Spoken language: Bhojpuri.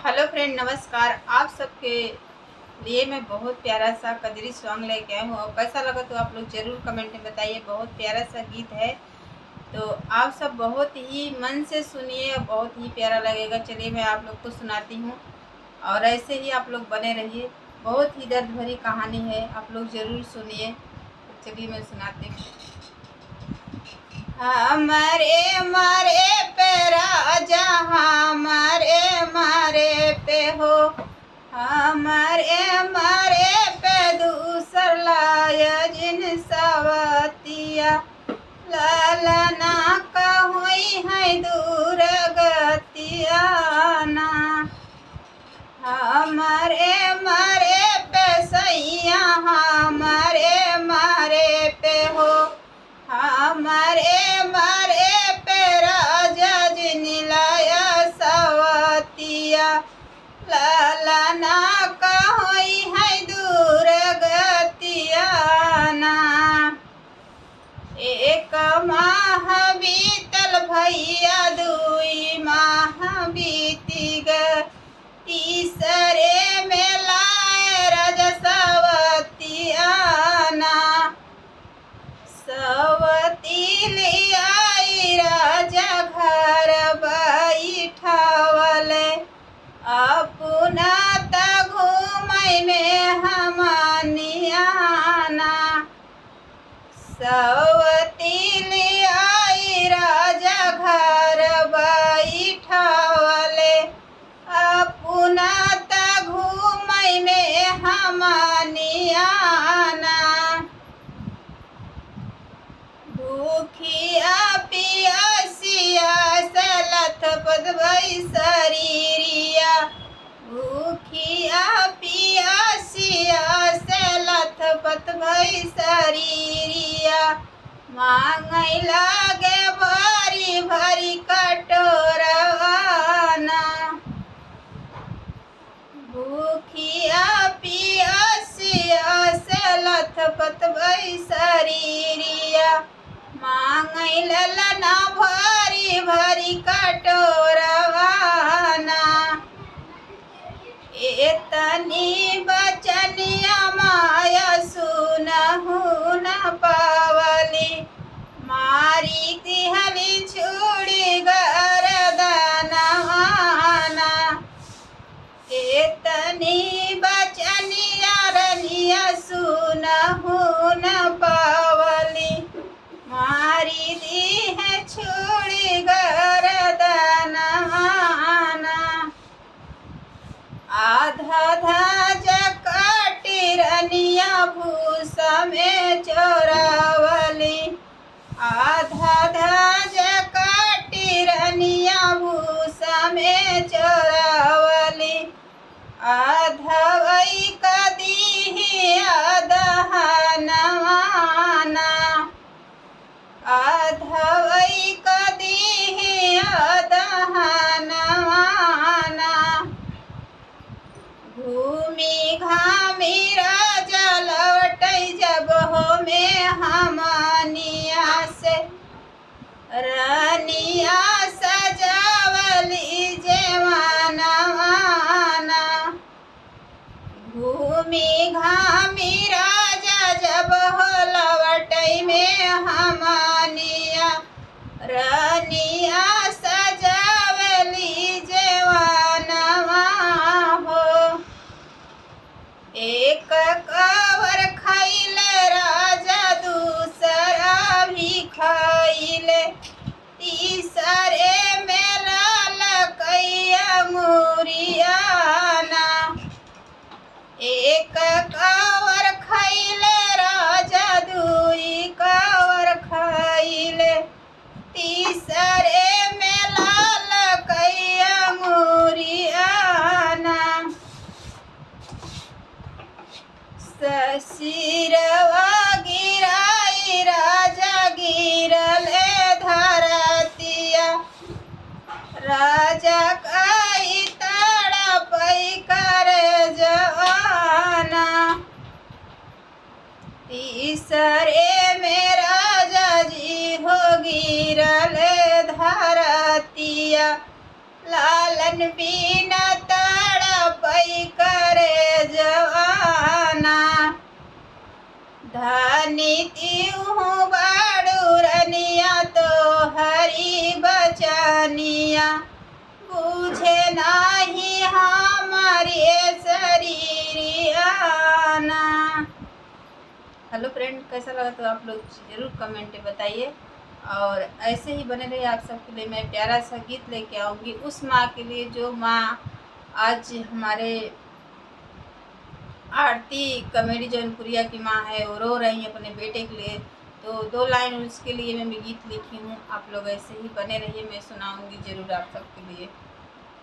हेलो फ्रेंड, नमस्कार। आप सबके लिए मैं बहुत प्यारा सा कजरी सॉन्ग लेके आई हूँ और कैसा लगा तो आप लोग ज़रूर कमेंट में बताइए। बहुत प्यारा सा गीत है, तो आप सब बहुत ही मन से सुनिए और बहुत ही प्यारा लगेगा। चलिए मैं आप लोग को सुनाती हूँ और ऐसे ही आप लोग बने रहिए। बहुत ही दर्द भरी कहानी है, आप लोग ज़रूर सुनिए। चलिए मैं सुनाती हूँ। हमारे मारे पे राजा, हमारे मारे पे हो, हमारे मारे पे दूसर लाय जिन सवतिया, लालना का हुई है दूर गतिया ना। हमारे मारे पे सैया, हमारे मारे पे हो, हमारे मारे पे राजा जिन लाया सवतिया, लालना का होई है दूर गतिया ना। एक माह बीतल भैया, दुई माह बीती ग, तीसरे में लाए राजा सवतिया ना। सवती ले आई राजा घर बैठावले, अपना त घूमय में हमनिया ना। सवती ले आई राजा घर बैठावले, अपना त घूमय में हमनिया ना। भूखिया पियासिया सलथ पदवई शरीरिया, भूखिया पियासिया सलथ पतवई शरीरिया, मांगै लागे भरी भरी कटोरवा ना। भूखिया पियासिया सलथ पतवई शरीरिया, मांगै ललना भरी भरी कटोरवा ना। एतनी बचनिया माया सुनहु न पावली, मारी दिहली छुड़ी गरदनवा ना। एतनी बचनिया रनिया सुनहु न पावली, मारी दी है छुड़ी गरदनवा ना। आधा धाज काटी रनिया भूसा में चोरावली, आधा धाज काटी रनिया भूसा में चोरावली, आधवई का दीही आदहनवा ना। आधवई का दीही आदहनवा ना। घूमी घामी राजा लौटै जब हो में हमनिया से, रनिया सजावली जेवनवा ना। घूमी घामी राजा जब हो लौटै में हमनिया, रनिया सजावली जेवनवा हो। एक कवर खैले राजा दूसरा भी खैले, तीसरे में लाल कैया मुरिया ना। एक कवर खैले राजा दुई कवर खैले, तीसरे में लाल कैया मुरिया ना। सिरवा गिराई राजा गिरले धरतिया, राजा काई तड़पै करे जवाना। तीसरे में राजा जी हो गिरले धरतिया, लालन बीना धनी हूँ बड़ू रनिया तो हरी बचनिया बूझे नाही हमारे शरीरियाना। हेलो फ्रेंड, कैसा लगा तो आप लोग ज़रूर कमेंट में बताइए। और ऐसे ही बने रहिए, आप सबके लिए मैं प्यारा सा गीत लेके आऊँगी उस माँ के लिए जो माँ आज हमारे आरती कमेडी जौनपुरिया की माँ है, वो रो रही है अपने बेटे के लिए। तो 2 लाइन उसके लिए मैं गीत लिखी हूँ। आप लोग ऐसे ही बने रहिए, मैं सुनाऊँगी ज़रूर आप सबके लिए।